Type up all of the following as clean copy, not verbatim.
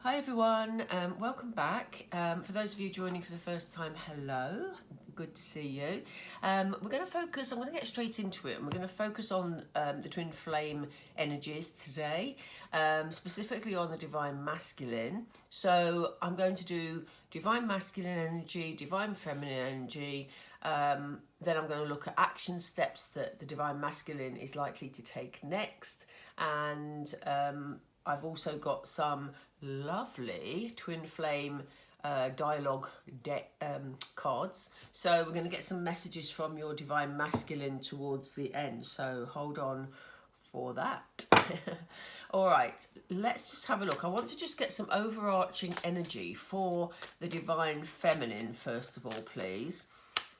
Hi everyone, welcome back. For those of you joining for the first time, hello, good to see you. I'm going to get straight into it, and we're going to focus on the twin flame energies today, specifically on the divine masculine. So I'm going to do divine masculine energy, divine feminine energy, then I'm going to look at action steps that the divine masculine is likely to take next, and I've also got some lovely twin flame dialogue cards. So we're going to get some messages from your divine masculine towards the end. So hold on for that. All right, let's just have a look. I want to just get some overarching energy for the divine feminine, first of all, please.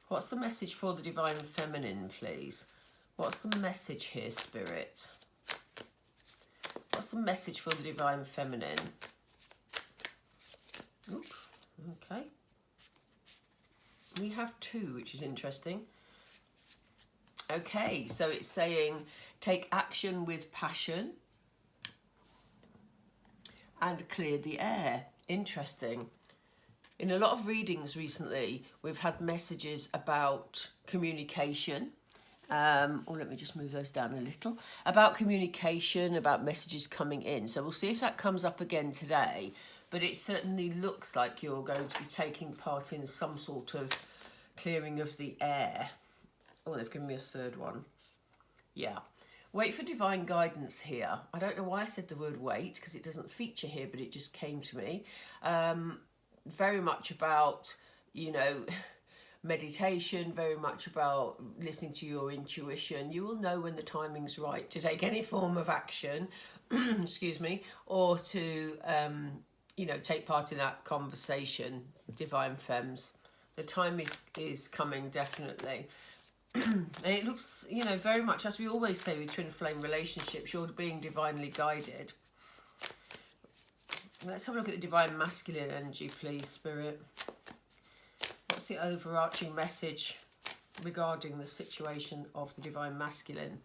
What's the message for the divine feminine, please? What's the message here, Spirit? What's the message for the divine feminine? Oops, okay. We have two, which is interesting. Okay, so it's saying take action with passion and clear the air. Interesting. In a lot of readings recently, we've had messages about communication. Let me just move those down a little. About communication, about messages coming in. So we'll see if that comes up again today. But it certainly looks like you're going to be taking part in some sort of clearing of the air. Oh, they've given me a third one. Yeah. Wait for divine guidance here. I don't know why I said the word wait, because it doesn't feature here, but it just came to me. Very much about, meditation, very much about listening to your intuition. You will know when the timing's right to take any form of action, excuse me, or to, take part in that conversation, divine femmes. The time is coming, definitely. And it looks, very much, as we always say with twin flame relationships, you're being divinely guided. Let's have a look at the divine masculine energy, please, Spirit. What's the overarching message regarding the situation of the divine masculine?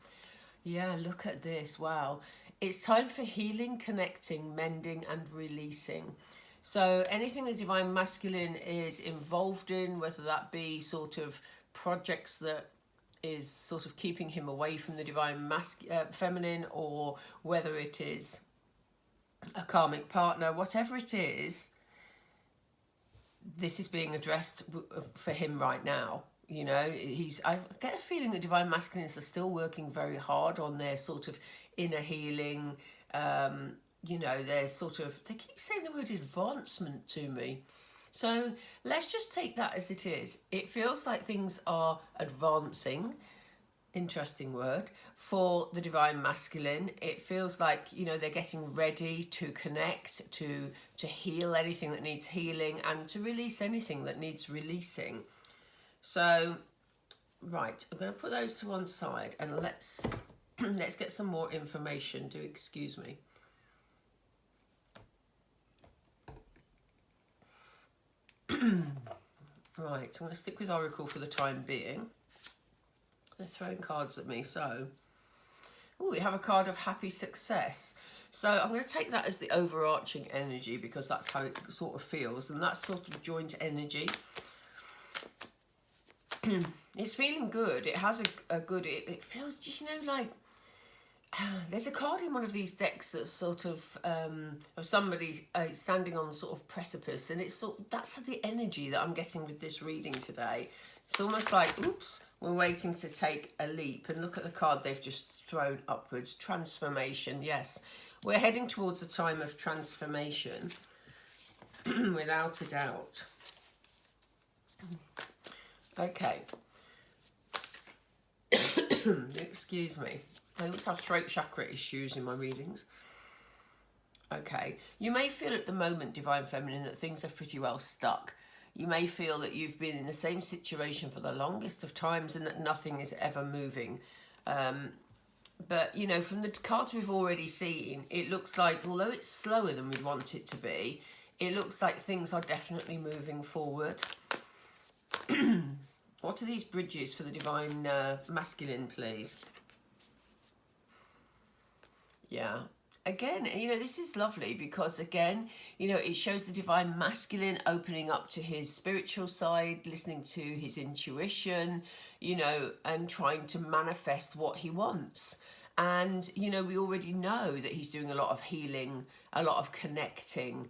Yeah, look at this. Wow. It's time for healing, connecting, mending, and releasing. So anything the divine masculine is involved in, whether that be sort of projects that is sort of keeping him away from the divine feminine, or whether it is a karmic partner, whatever it is, this is being addressed for him right now. I get a feeling that divine masculines are still working very hard on their sort of inner healing. They keep saying the word advancement to me. So let's just take that as it is. It feels like things are advancing. Interesting word for the divine masculine. It feels like they're getting ready to connect, to heal anything that needs healing, and to release anything that needs releasing. So right, I'm going to put those to one side, and let's get some more information. Do excuse me. Right, I'm going to stick with Oracle for the time being. They're throwing cards at me, so... Oh, we have a card of happy success. So I'm going to take that as the overarching energy, because that's how it sort of feels. And that's sort of joint energy. It's feeling good. It has a good... It feels just, like... There's a card in one of these decks that's sort of somebody standing on sort of precipice. And that's the energy that I'm getting with this reading today. It's almost like, oops, we're waiting to take a leap. And look at the card they've just thrown upwards. Transformation, yes. We're heading towards a time of transformation, without a doubt. Okay. Excuse me. I always have throat chakra issues in my readings. Okay. You may feel at the moment, divine feminine, that things are pretty well stuck. You may feel that you've been in the same situation for the longest of times and that nothing is ever moving. But, from the cards we've already seen, it looks like, although it's slower than we'd want it to be, it looks like things are definitely moving forward. What are these bridges for the divine masculine, please? Yeah. Again, this is lovely because, again, it shows the divine masculine opening up to his spiritual side, listening to his intuition, and trying to manifest what he wants. And, we already know that he's doing a lot of healing, a lot of connecting,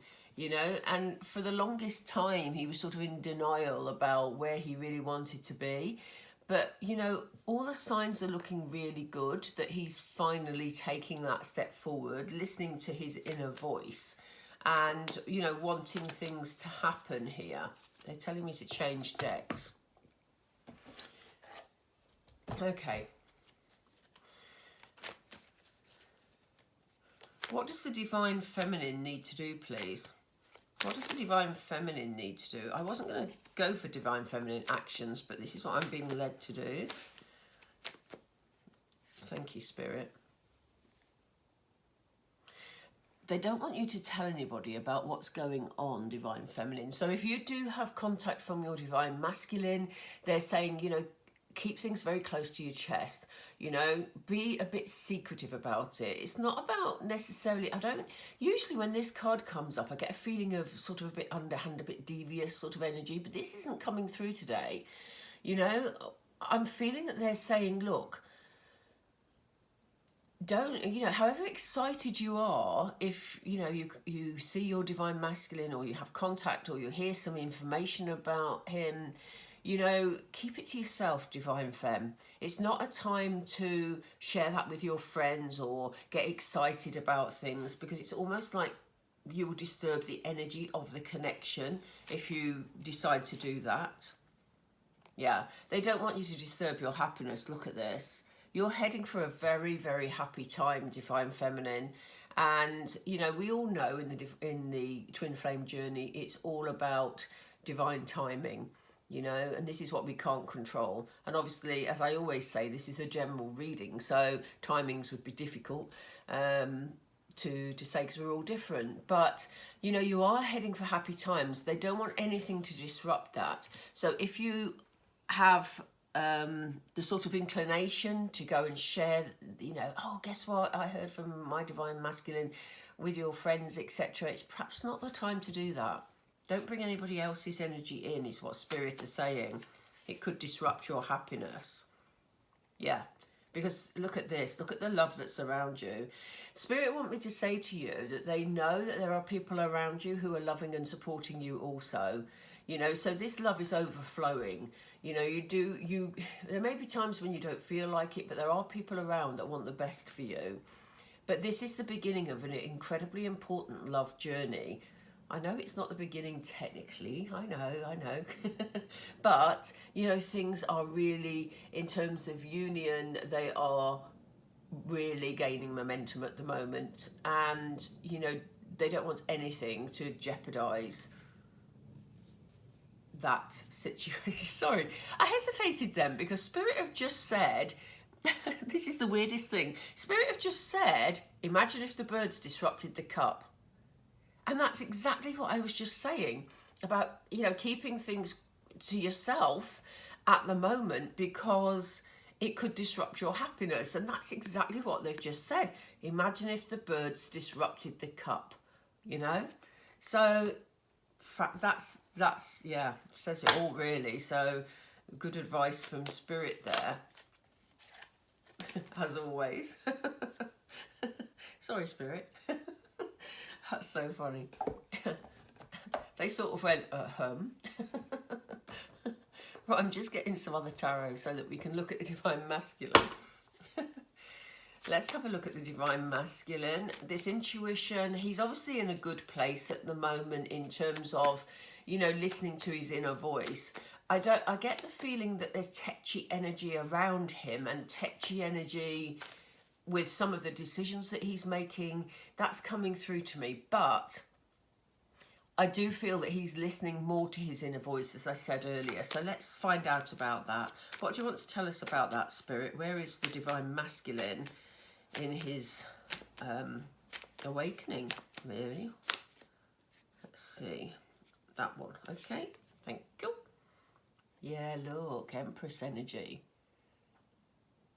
and for the longest time, he was sort of in denial about where he really wanted to be. But, all the signs are looking really good that he's finally taking that step forward, listening to his inner voice and, wanting things to happen here. They're telling me to change decks. Okay. What does the divine feminine need to do, please? What does the divine feminine need to do? I wasn't going to go for divine feminine actions, but this is what I'm being led to do. Thank you, Spirit. They don't want you to tell anybody about what's going on, divine feminine. So if you do have contact from your divine masculine, they're saying, keep things very close to your chest, be a bit secretive about it. It's not about necessarily, usually when this card comes up, I get a feeling of sort of a bit underhand, a bit devious sort of energy, but this isn't coming through today. I'm feeling that they're saying, look, don't, however excited you are, if, you see your divine masculine or you have contact or you hear some information about him, keep it to yourself, divine femme. It's not a time to share that with your friends or get excited about things, because it's almost like you will disturb the energy of the connection if you decide to do that. Yeah, they don't want you to disturb your happiness. Look at this. You're heading for a very, very happy time, divine feminine. And, we all know in the twin flame journey, it's all about divine timing. And this is what we can't control. And obviously, as I always say, this is a general reading, so timings would be difficult to say, because we're all different. But, you are heading for happy times. They don't want anything to disrupt that. So if you have the sort of inclination to go and share, oh, guess what, I heard from my divine masculine with your friends, etc., it's perhaps not the time to do that. Don't bring anybody else's energy in, is what Spirit are saying. It could disrupt your happiness. Yeah, because look at this. Look at the love that's around you. Spirit want me to say to you that they know that there are people around you who are loving and supporting you also. So this love is overflowing. There may be times when you don't feel like it, but there are people around that want the best for you. But this is the beginning of an incredibly important love journey. I know it's not the beginning technically, I know. But, things are really, in terms of union, they are really gaining momentum at the moment. And, they don't want anything to jeopardise that situation. Sorry, I hesitated then because Spirit have just said, this is the weirdest thing. Spirit have just said, imagine if the birds disrupted the cup. And that's exactly what I was just saying about, keeping things to yourself at the moment, because it could disrupt your happiness. And that's exactly what they've just said. Imagine if the birds disrupted the cup, So that's yeah, says it all really. So good advice from Spirit there, as always. Sorry, Spirit. That's so funny. They sort of went, Right, I'm just getting some other tarot so that we can look at the divine masculine. Let's have a look at the divine masculine. This intuition, he's obviously in a good place at the moment in terms of, listening to his inner voice. I get the feeling that there's tetchy energy around him, and tetchy energy with some of the decisions that he's making. That's coming through to me. But I do feel that he's listening more to his inner voice, as I said earlier. So let's find out about that. What do you want to tell us about that, Spirit? Where is the divine masculine in his awakening, really? Let's see. That one. Okay, thank you. Yeah, look, Empress energy.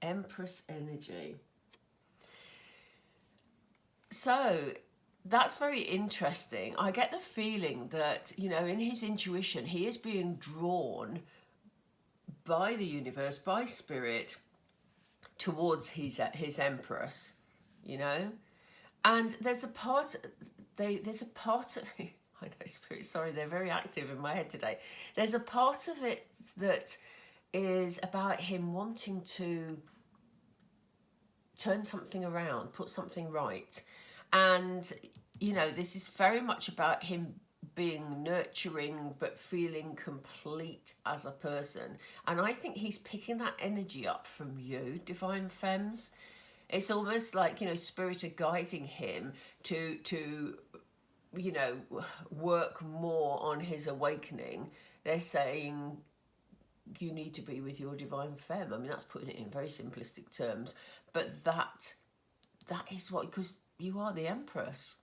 Empress energy. So that's very interesting. I get the feeling that, you know, in his intuition, he is being drawn by the universe, by spirit, towards his empress, you know. And there's a part of me, I know, spirit, sorry, they're very active in my head today. There's a part of it that is about him wanting to turn something around, put something right. And, you know, this is very much about him being nurturing but feeling complete as a person. And I think he's picking that energy up from you, Divine Femmes. It's almost like, you know, spirit are guiding him to you know, work more on his awakening. They're saying you need to be with your divine femme. I mean, that's putting it in very simplistic terms, but that is what, because you are the empress.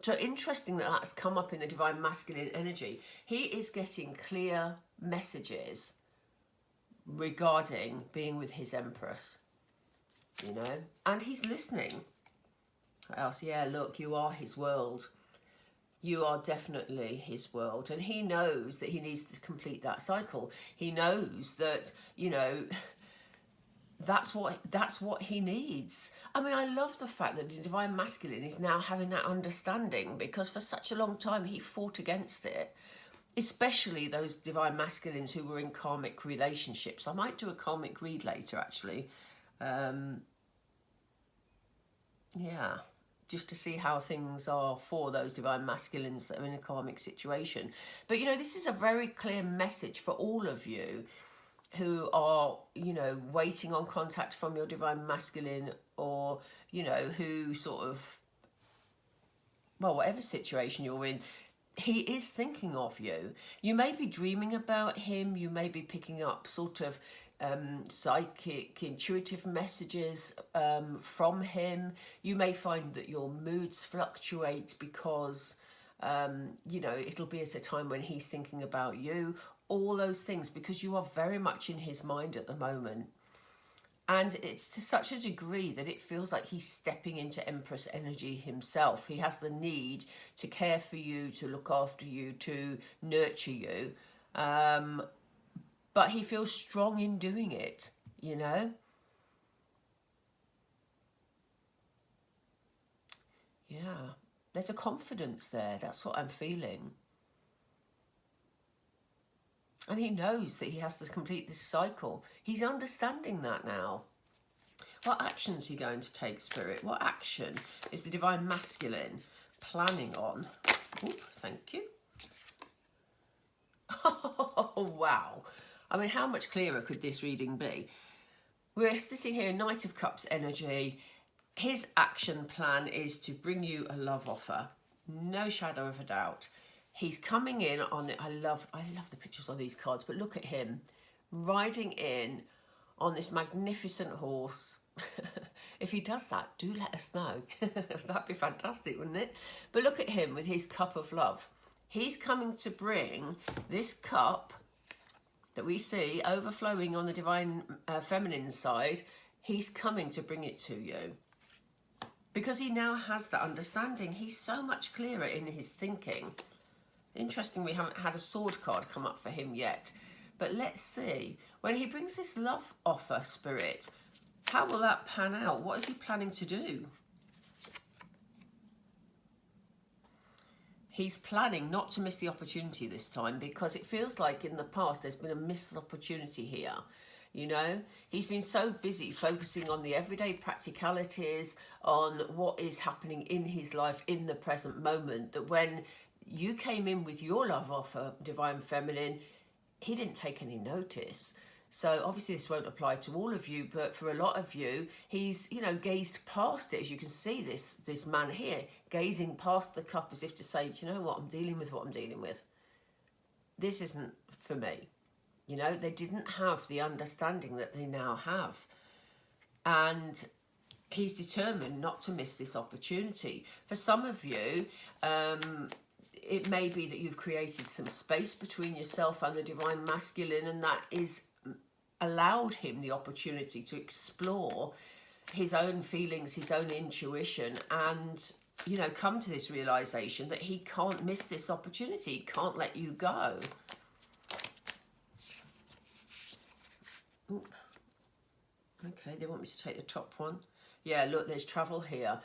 So interesting that that's come up in the divine masculine energy. He is getting clear messages regarding being with his empress, you know, and he's listening. What else? Yeah, look, you are his world. You are definitely his world. And he knows that he needs to complete that cycle. He knows that, you know, that's what he needs. I mean, I love the fact that the divine masculine is now having that understanding, because for such a long time he fought against it, especially those divine masculines who were in karmic relationships. I might do a karmic read later, actually. Yeah, just to see how things are for those divine masculines that are in a karmic situation. But, you know, this is a very clear message for all of you who are, you know, waiting on contact from your divine masculine, or, you know, who sort of, well, whatever situation you're in, he is thinking of you. You may be dreaming about him. You may be picking up sort of psychic, intuitive messages from him. You may find that your moods fluctuate because, you know, it'll be at a time when he's thinking about you. All those things, because you are very much in his mind at the moment. And it's to such a degree that it feels like he's stepping into Empress energy himself. He has the need to care for you, to look after you, to nurture you. But he feels strong in doing it, you know? Yeah, there's a confidence there. That's what I'm feeling. And he knows that he has to complete this cycle. He's understanding that now. What action is he going to take, Spirit? What action is the divine masculine planning on? Oop, thank you. Oh, wow. I mean, how much clearer could this reading be? We're sitting here, Knight of Cups energy. His action plan is to bring you a love offer. No shadow of a doubt. He's coming in on it. I love the pictures on these cards, but look at him riding in on this magnificent horse. If he does that, do let us know. That'd be fantastic, wouldn't it? But look at him with his cup of love. He's coming to bring this cup that we see overflowing on the divine feminine side. He's coming to bring it to you, because he now has that understanding. He's so much clearer in his thinking. Interesting, we haven't had a sword card come up for him yet. But let's see. When he brings this love offer, Spirit, how will that pan out? What is he planning to do? He's planning not to miss the opportunity this time, because it feels like in the past there's been a missed opportunity here. You know, he's been so busy focusing on the everyday practicalities, on what is happening in his life in the present moment, that when you came in with your love offer, Divine Feminine, he didn't take any notice. So obviously this won't apply to all of you, but for a lot of you, he's, you know, gazed past it. As you can see, this man here gazing past the cup as if to say, do you know what, I'm dealing with what I'm dealing with. This isn't for me. You know, they didn't have the understanding that they now have. And he's determined not to miss this opportunity. For some of you, it may be that you've created some space between yourself and the divine masculine, and that is allowed him the opportunity to explore his own feelings, his own intuition, and, you know, come to this realization that he can't miss this opportunity, he can't let you go. Ooh. Okay, they want me to take the top one. Yeah, look, there's travel here.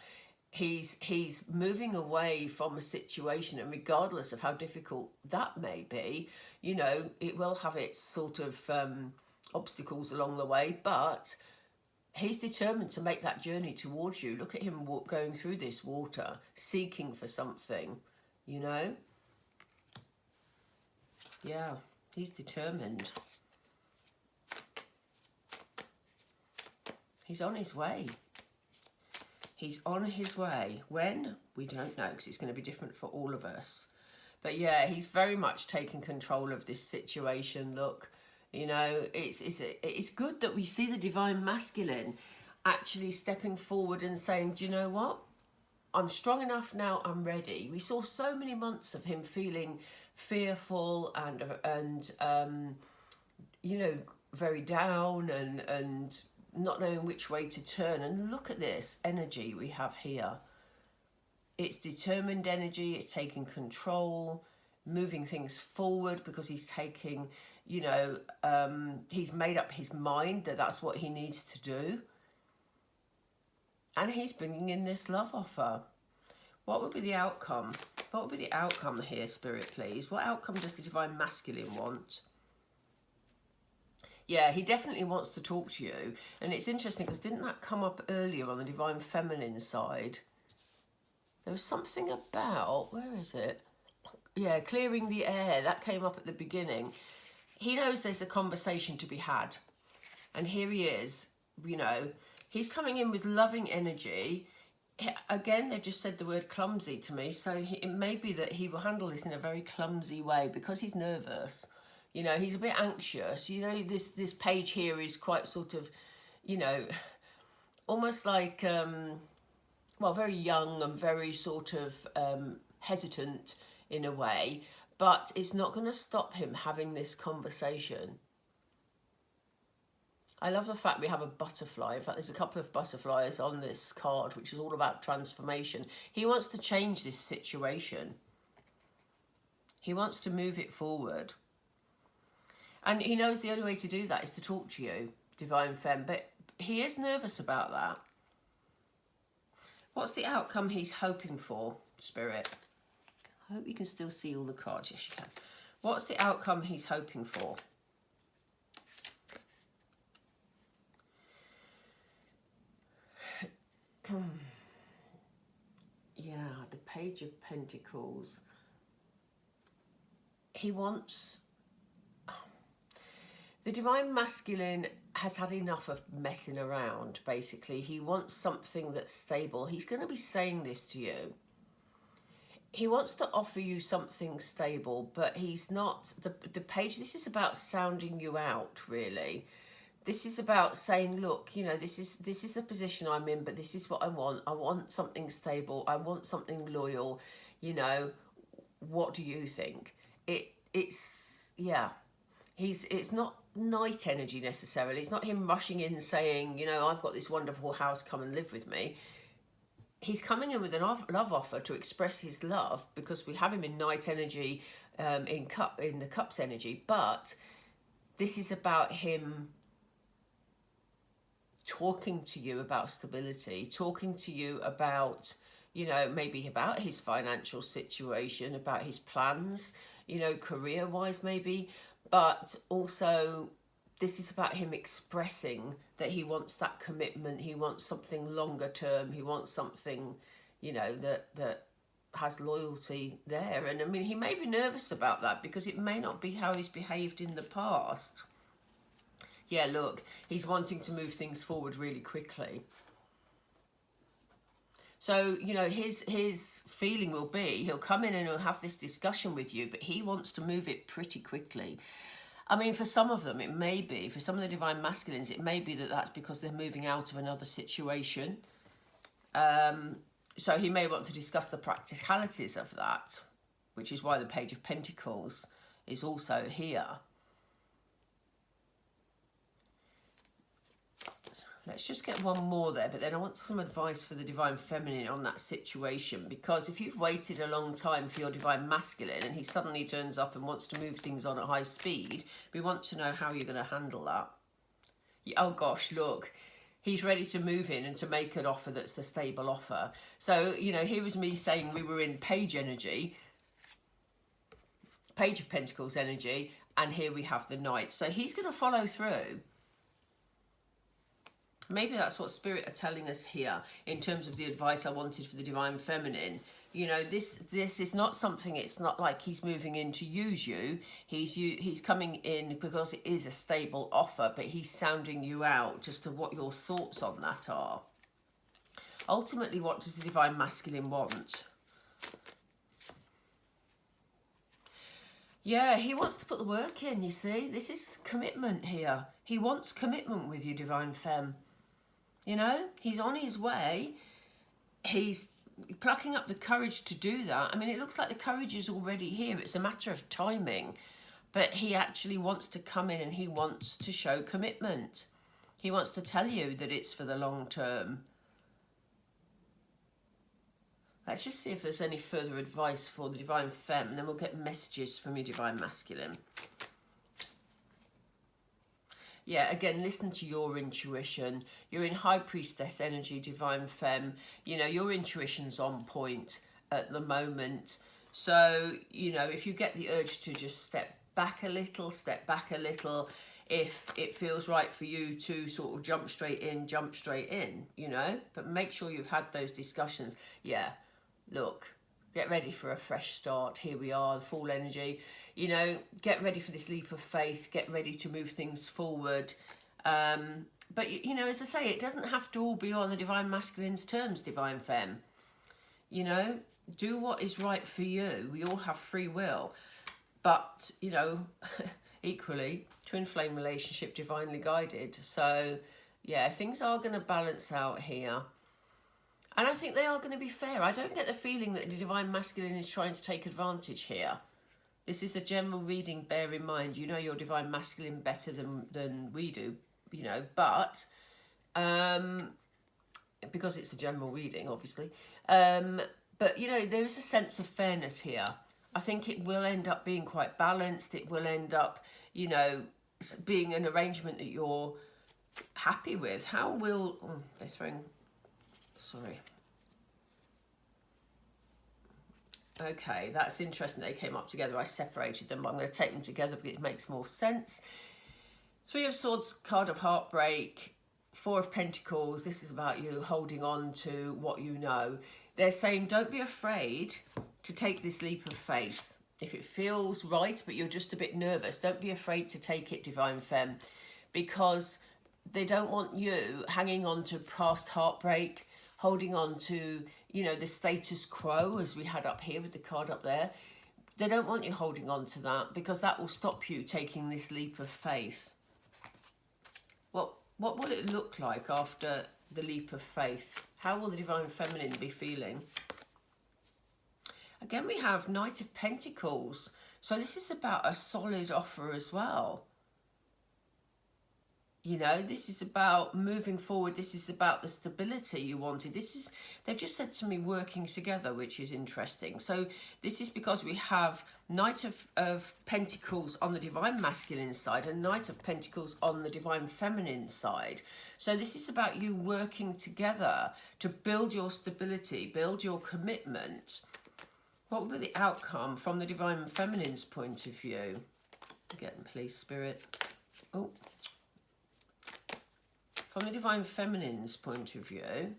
He's moving away from a situation, and regardless of how difficult that may be, you know, it will have its sort of obstacles along the way, but he's determined to make that journey towards you. Look at him going through this water, seeking for something, you know? Yeah, he's determined. He's on his way. He's on his way. When? We don't know, because it's going to be different for all of us. But yeah, he's very much taking control of this situation. Look, you know, it's good that we see the divine masculine actually stepping forward and saying, do you know what? I'm strong enough now, I'm ready. We saw so many months of him feeling fearful and you know, very down and not knowing which way to turn. And look at this energy we have here. It's determined energy, it's taking control, moving things forward, because he's taking, you know, he's made up his mind that that's what he needs to do. And he's bringing in this love offer. What would be the outcome? What would be the outcome here, Spirit, please? What outcome does the divine masculine want? Yeah, he definitely wants to talk to you. And it's interesting because didn't that come up earlier on the divine feminine side? There was something about, where is it? Yeah, clearing the air. That came up at the beginning. He knows there's a conversation to be had. And here he is, you know, he's coming in with loving energy. Again, they've just said the word clumsy to me. So it may be that he will handle this in a very clumsy way because he's nervous. You know, he's a bit anxious. You know, this page here is quite sort of, you know, almost like, well, very young and very sort of hesitant in a way. But it's not going to stop him having this conversation. I love the fact we have a butterfly. In fact, there's a couple of butterflies on this card, which is all about transformation. He wants to change this situation. He wants to move it forward. And he knows the only way to do that is to talk to you, Divine Femme. But he is nervous about that. What's the outcome he's hoping for, Spirit? I hope you can still see all the cards. Yes, you can. What's the outcome he's hoping for? Yeah, the Page of Pentacles. He wants... The divine masculine has had enough of messing around, basically. He wants something that's stable. He's going to be saying this to you. He wants to offer you something stable, but he's not... The page, this is about sounding you out, really. This is about saying, look, you know, this is the position I'm in, but this is what I want. I want something stable. I want something loyal. You know, what do you think? It's yeah. It's not knight energy necessarily. It's not him rushing in saying, you know, I've got this wonderful house, come and live with me. He's coming in with a love offer to express his love, because we have him in knight energy, in the cups energy. But this is about him talking to you about stability, talking to you about, you know, maybe about his financial situation, about his plans, you know, career-wise maybe, but also this is about him expressing that he wants that commitment, he wants something longer term, he wants something, you know, that has loyalty there. And I mean, he may be nervous about that because it may not be how he's behaved in the past. Yeah, look, he's wanting to move things forward really quickly. So, you know, his feeling will be, he'll come in and he'll have this discussion with you, but he wants to move it pretty quickly. I mean, for some of them, it may be, for some of the divine masculines, it may be that that's because they're moving out of another situation. So he may want to discuss the practicalities of that, which is why the Page of Pentacles is also here. Let's just get one more there, but then I want some advice for the Divine Feminine on that situation, because if you've waited a long time for your Divine Masculine and he suddenly turns up and wants to move things on at high speed, we want to know how you're going to handle that. Oh gosh, look, he's ready to move in and to make an offer that's a stable offer. So, you know, here was me saying we were in Page energy, Page of Pentacles energy, and here we have the Knight. So he's going to follow through. Maybe that's what Spirit are telling us here in terms of the advice I wanted for the Divine Feminine. You know, this is not something, it's not like he's moving in to use you. He's coming in because it is a stable offer, but he's sounding you out just to what your thoughts on that are. Ultimately, what does the Divine Masculine want? Yeah, he wants to put the work in, you see. This is commitment here. He wants commitment with you, Divine Femme. You know, he's on his way. He's plucking up the courage to do that. I mean, it looks like the courage is already here. It's a matter of timing. But he actually wants to come in and he wants to show commitment. He wants to tell you that it's for the long term. Let's just see if there's any further advice for the Divine Femme, and then we'll get messages from your Divine Masculine. Yeah, again, listen to your intuition. You're in High Priestess energy, Divine Femme. You know, your intuition's on point at the moment. So, you know, if you get the urge to just step back a little, if it feels right for you to sort of jump straight in, you know. But make sure you've had those discussions. Yeah, look, get ready for a fresh start. Here we are, the Fool energy. You know, get ready for this leap of faith. Get ready to move things forward. But, you know, as I say, it doesn't have to all be on the Divine Masculine's terms, Divine Femme. You know, do what is right for you. We all have free will. But, you know, equally, twin flame relationship, divinely guided. So, yeah, things are going to balance out here. And I think they are going to be fair. I don't get the feeling that the Divine Masculine is trying to take advantage here. This is a general reading, bear in mind. You know your Divine Masculine better than we do, you know. But, because it's a general reading, obviously. But, you know, there is a sense of fairness here. I think it will end up being quite balanced. It will end up, you know, being an arrangement that you're happy with. How will... Oh, they're throwing... Sorry. Okay, that's interesting. They came up together. I separated them, but I'm going to take them together because it makes more sense. Three of Swords, card of heartbreak. Four of Pentacles. This is about you holding on to what you know. They're saying don't be afraid to take this leap of faith. If it feels right, but you're just a bit nervous, don't be afraid to take it, Divine Femme, because they don't want you hanging on to past heartbreak, holding on to, you know, the status quo, as we had up here with the card up there. They don't want you holding on to that, because that will stop you taking this leap of faith. What will it look like after the leap of faith? How will the Divine Feminine be feeling? Again, we have Knight of Pentacles. So this is about a solid offer as well. You know, this is about moving forward. This is about the stability you wanted. They've just said to me working together, which is interesting. So this is because we have Knight of Pentacles on the Divine Masculine side and Knight of Pentacles on the Divine Feminine side. So this is about you working together to build your stability, build your commitment. What will be the outcome from the Divine Feminine's point of view? Get them, please, Spirit. Oh. From the Divine Feminine's point of view,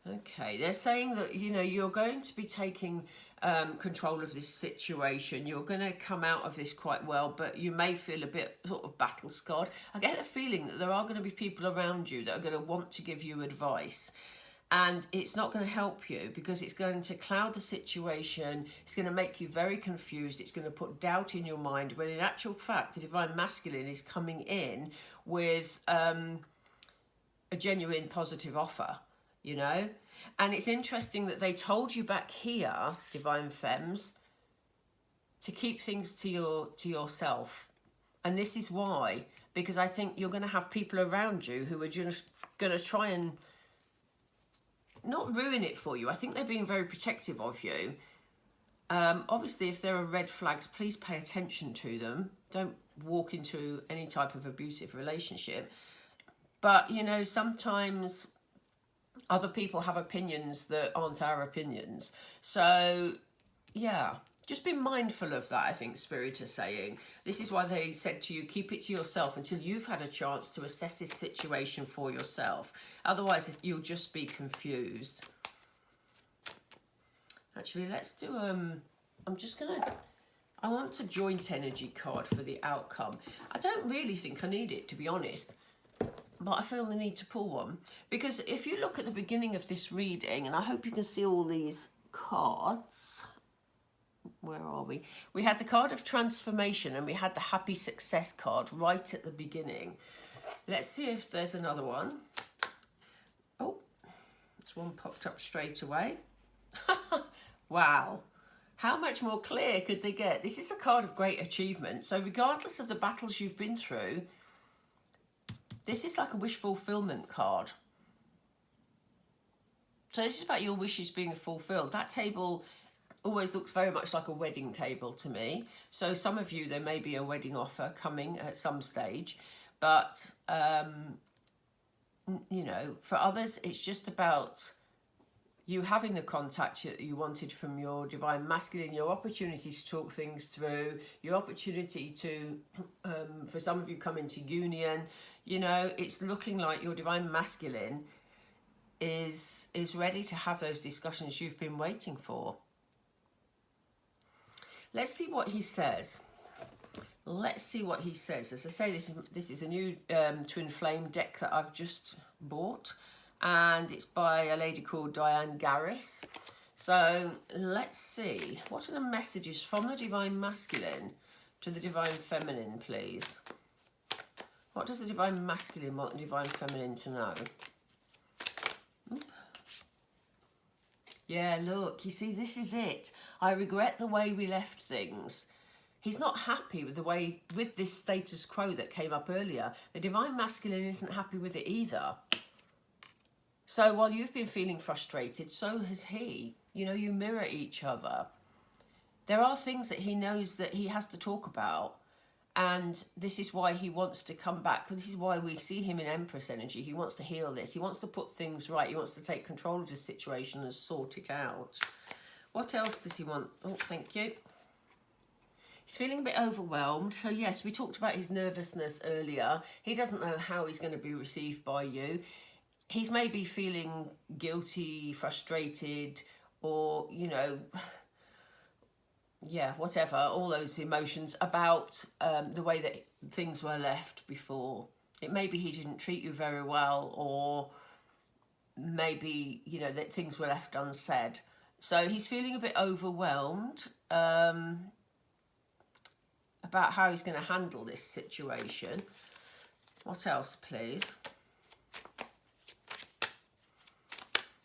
okay, they're saying that, you know, you're going to be taking control of this situation. You're going to come out of this quite well, but you may feel a bit sort of battle scarred. I get a feeling that there are going to be people around you that are going to want to give you advice. And it's not going to help you because it's going to cloud the situation. It's going to make you very confused. It's going to put doubt in your mind. When in actual fact, the Divine Masculine is coming in with a genuine positive offer, you know. And it's interesting that they told you back here, Divine Femmes, to keep things to yourself. And this is why. because I think you're going to have people around you who are just going to try and not ruin it for you. I think they're being very protective of you. Obviously, if there are red flags, please pay attention to them. Don't walk into any type of abusive relationship. But, you know, sometimes other people have opinions that aren't our opinions. So, yeah, just be mindful of that, I think Spirit is saying. This is why they said to you, keep it to yourself until you've had a chance to assess this situation for yourself. Otherwise, you'll just be confused. Actually, let's do, I want a joint energy card for the outcome. I don't really think I need it, to be honest. But I feel the need to pull one. Because if you look at the beginning of this reading, and I hope you can see all these cards. Where are we? We had the card of transformation and we had the happy success card right at the beginning. Let's see if there's another one. Oh, this one popped up straight away. Wow. How much more clear could they get? This is a card of great achievement. So regardless of the battles you've been through, this is like a wish fulfillment card. So this is about your wishes being fulfilled. That table always looks very much like a wedding table to me. So some of you, there may be a wedding offer coming at some stage. But, you know, for others, it's just about you having the contact that you wanted from your divine masculine, your opportunity to talk things through, your opportunity to, for some of you, come into union. You know, it's looking like your divine masculine is ready to have those discussions you've been waiting for. Let's see what he says. Let's see what he says. As I say, this is a new twin flame deck that I've just bought. And it's by a lady called Diane Garris. So let's see. What are the messages from the divine masculine to the divine feminine, please? What does the divine masculine want the divine feminine to know? Oop. Yeah, look, you see, this is it. I regret the way we left things. He's not happy with the way, with this status quo that came up earlier. The divine masculine isn't happy with it either. So while you've been feeling frustrated, so has he. You know, you mirror each other. There are things that he knows that he has to talk about. And this is why he wants to come back. This is why we see him in Empress energy. He wants to heal this. He wants to put things right. He wants to take control of the situation and sort it out. What else does he want? Oh, thank you. He's feeling a bit overwhelmed. So yes, we talked about his nervousness earlier. He doesn't know how he's going to be received by you. He's maybe feeling guilty, frustrated, or, you know, yeah, whatever, all those emotions about the way that things were left before. It maybe he didn't treat you very well, or maybe, you know, that things were left unsaid. So he's feeling a bit overwhelmed about how he's going to handle this situation. What else, please?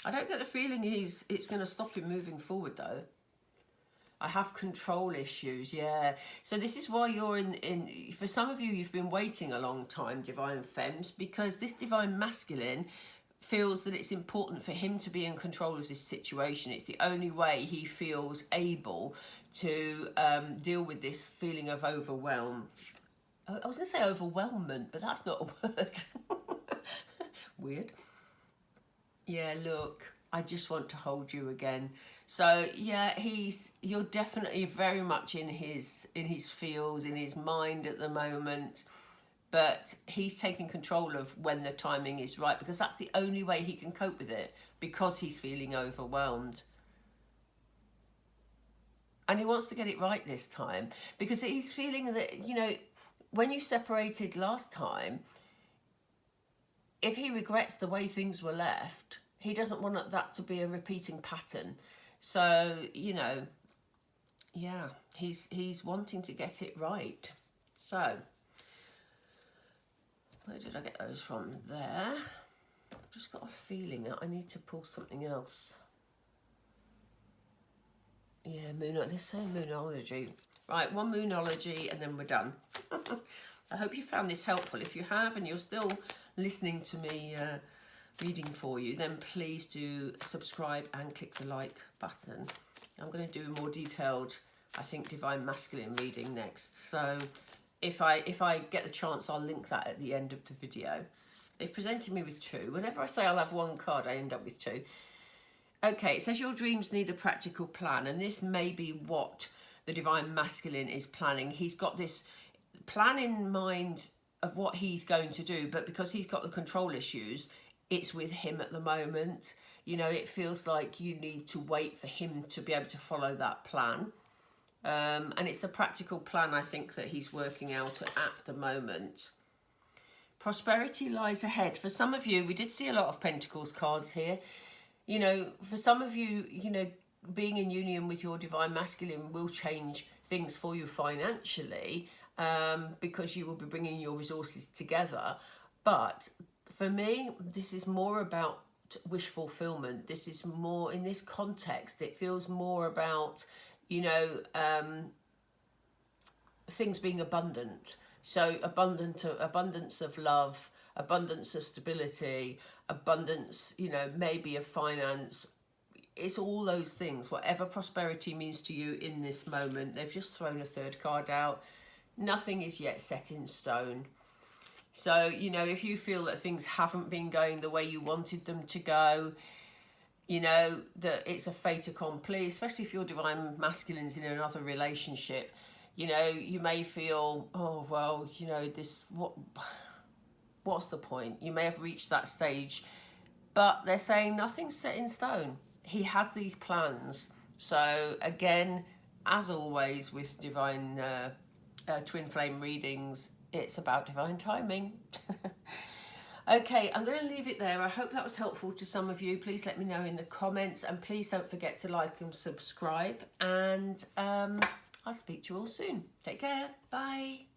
I don't get the feeling it's going to stop him moving forward, though. I have control issues, yeah. So this is why you're in for some of you, you've been waiting a long time, divine femmes, because this divine masculine feels that it's important for him to be in control of this situation. It's the only way he feels able to deal with this feeling of overwhelm. I was going to say overwhelmment, but that's not a word. Weird. Yeah, look, I just want to hold you again. So yeah, you're definitely very much in his feels, in his mind at the moment, but he's taking control of when the timing is right, because that's the only way he can cope with it, because he's feeling overwhelmed. And he wants to get it right this time, because he's feeling that, you know, when you separated last time, if he regrets the way things were left, he doesn't want that to be a repeating pattern. So, you know, yeah, he's wanting to get it right. So, where did I get those from? There. I've just got a feeling that I need to pull something else. Yeah, let's say moonology. Right, one moonology and then we're done. I hope you found this helpful. If you have and you're still listening to me reading for you, then please do subscribe and click the like button. I'm going to do a more detailed, I think, Divine Masculine reading next. So if I get the chance, I'll link that at the end of the video. They've presented me with two. Whenever I say I'll have one card, I end up with two. Okay, it says your dreams need a practical plan, and this may be what the Divine Masculine is planning. He's got this plan in mind of what he's going to do, but because he's got the control issues, it's with him at the moment. You know, it feels like you need to wait for him to be able to follow that plan. And it's the practical plan, I think, that he's working out at the moment. Prosperity lies ahead. For some of you, we did see a lot of Pentacles cards here. You know, for some of you, you know, being in union with your Divine Masculine will change things for you financially, because you will be bringing your resources together. But for me, this is more about wish fulfillment. This is more, in this context, it feels more about, you know, things being abundant. So abundance of love, abundance of stability, abundance, you know, maybe of finance. It's all those things. Whatever prosperity means to you in this moment. They've just thrown a third card out. Nothing is yet set in stone. So, you know, if you feel that things haven't been going the way you wanted them to go, you know, that it's a fait accompli, especially if your Divine Masculine's in another relationship. You know, you may feel, oh, well, you know, what's the point? You may have reached that stage, but they're saying nothing's set in stone. He has these plans. So again, as always with Divine Twin Flame readings, it's about divine timing. Okay, I'm going to leave it there. I hope that was helpful to some of you. Please let me know in the comments, and please don't forget to like and subscribe. And I'll speak to you all soon. Take care. Bye.